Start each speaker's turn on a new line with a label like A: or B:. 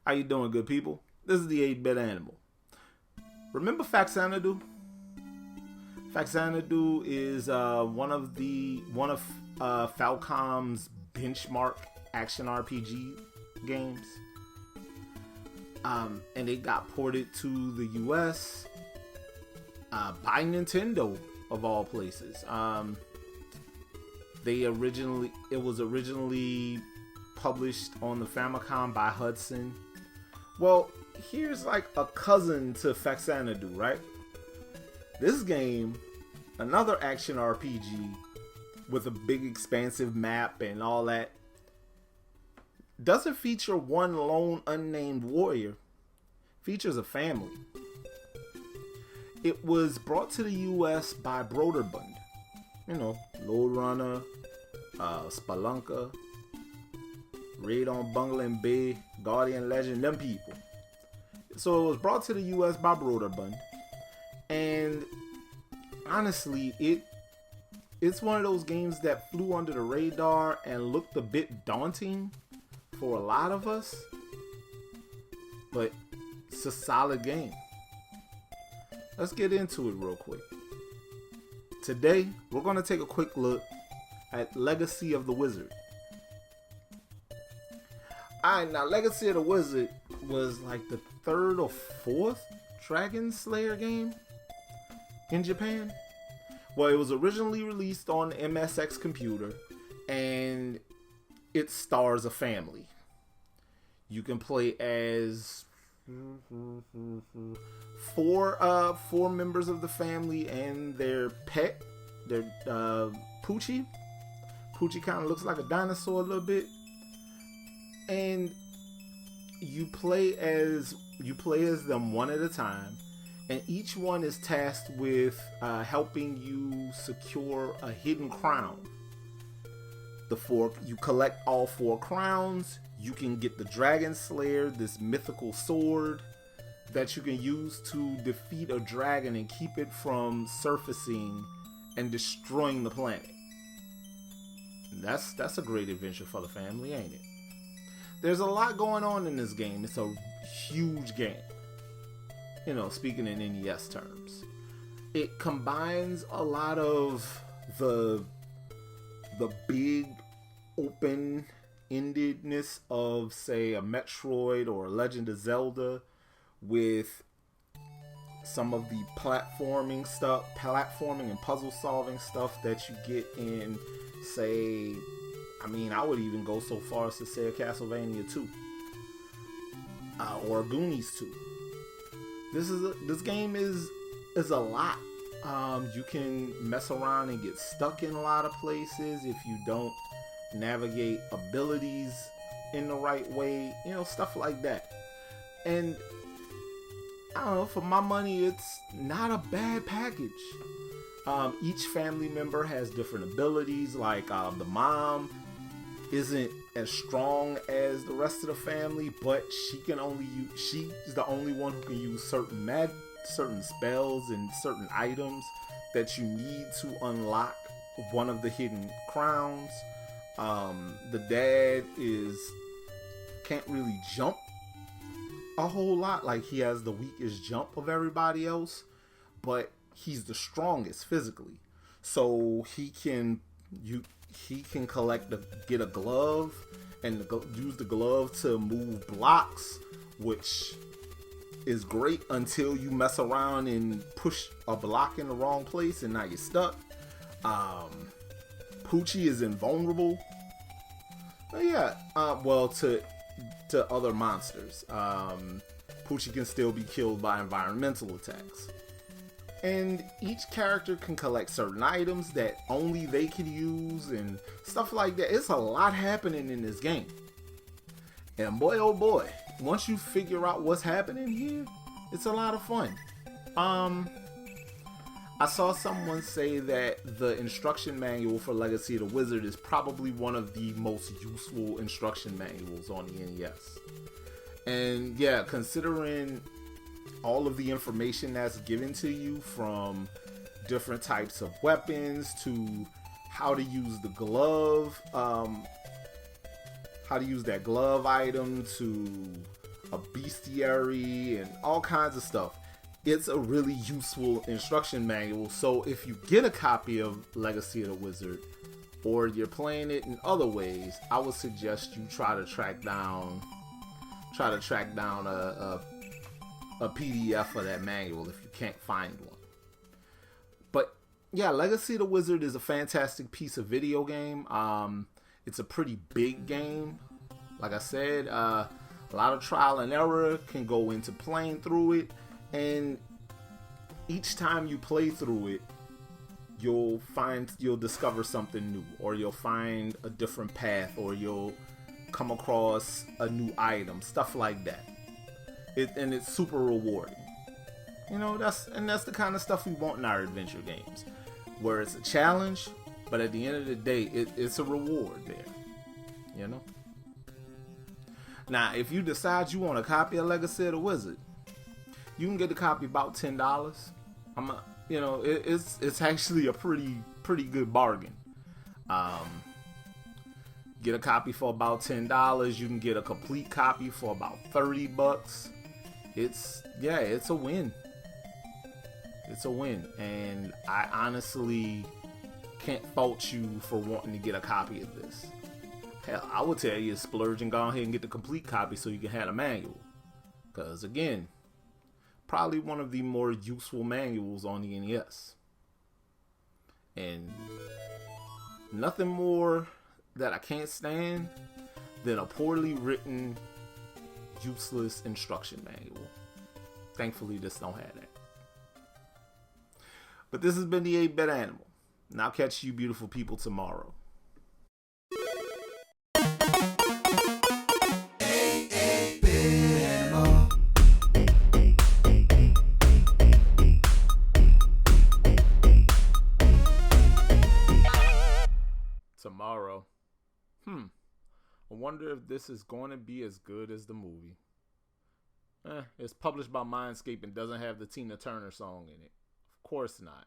A: How you doing, good people? This is the 8-Bit Animal. Remember Faxanadu? Faxanadu is one of Falcom's benchmark action RPG games. And it got ported to the US by Nintendo, of all places. It was originally published on the Famicom by Hudson. Well, here's like a cousin to Faxanadu, right? This game, another action RPG with a big expansive map and all that, doesn't feature one lone unnamed warrior. Features a family. It was brought to the US by Broderbund. You know, Lord Runner, Spelunker, Raid on Bungling Bay, Guardian Legend, them people. So it was brought to the US by Broderbund. And honestly, it's one of those games that flew under the radar and looked a bit daunting for a lot of us. But it's a solid game. Let's get into it real quick. Today, we're going to take a quick look at Legacy of the Wizard. Alright, now Legacy of the Wizard was like the 3rd or 4th Dragon Slayer game in Japan. Well, it was originally released on MSX computer, and it stars a family. You can play as four members of the family and their pet, their Poochie. Poochie kind of looks like a dinosaur a little bit. And you play as them one at a time, and each one is tasked with helping you secure a hidden crown. You collect all 4 crowns. You can get the Dragon Slayer, this mythical sword that you can use to defeat a dragon and keep it from surfacing and destroying the planet. That's a great adventure for the family, ain't it? There's a lot going on in this game. It's a huge game. You know, speaking in NES terms. It combines a lot of the big open-endedness of, say, a Metroid or a Legend of Zelda with some of the platforming and puzzle solving stuff that you get in, say, I would even go so far as to say a Castlevania 2 or a Goonies 2. This game is a lot. You can mess around and get stuck in a lot of places if you don't navigate abilities in the right way, you know, stuff like that. And I don't know, for my money, it's not a bad package. Each family member has different abilities. Like the mom isn't as strong as the rest of the family, but she's the only one who can use certain spells and certain items that you need to unlock one of the hidden crowns. The dad can't really jump a whole lot. Like, he has the weakest jump of everybody else, but he's the strongest physically. So he can get a glove and use the glove to move blocks, which is great until you mess around and push a block in the wrong place and now you're stuck. Poochie is invulnerable. But yeah, to other monsters. Poochie can still be killed by environmental attacks. And each character can collect certain items that only they can use and stuff like that. It's a lot happening in this game. And boy, oh boy, once you figure out what's happening here, it's a lot of fun. I saw someone say that the instruction manual for Legacy of the Wizard is probably one of the most useful instruction manuals on the NES. And yeah, considering all of the information that's given to you, from different types of weapons to how to use the glove, how to use that glove item, to a bestiary, and all kinds of stuff. It's a really useful instruction manual. So if you get a copy of Legacy of the Wizard, or you're playing it in other ways, I would suggest you try to track down a PDF of that manual if you can't find one. But yeah, Legacy of the Wizard is a fantastic piece of video game. It's a pretty big game. Like I said, a lot of trial and error can go into playing through it, and each time you play through it, you'll discover something new, or you'll find a different path, or you'll come across a new item, stuff like that. And it's super rewarding. That's the kind of stuff we want in our adventure games, where it's a challenge, but at the end of the day, it's a reward there. Now, if you decide you want a copy of Legacy of the Wizard, you can get the copy about $10. It's actually a pretty good bargain. Get a copy for about $10. You can get a complete copy for about $30. It's a win. It's a win, and I honestly can't fault you for wanting to get a copy of this. Hell, I would tell you splurge and go ahead and get the complete copy so you can have a manual. Because again, probably one of the more useful manuals on the NES. And nothing more that I can't stand than a poorly written, useless instruction manual. Thankfully, this don't have that. But this has been the 8-Bit Animal, and I'll catch you beautiful people tomorrow. Tomorrow. I wonder if this is going to be as good as the movie. It's published by Mindscape and doesn't have the Tina Turner song in it. Of course not.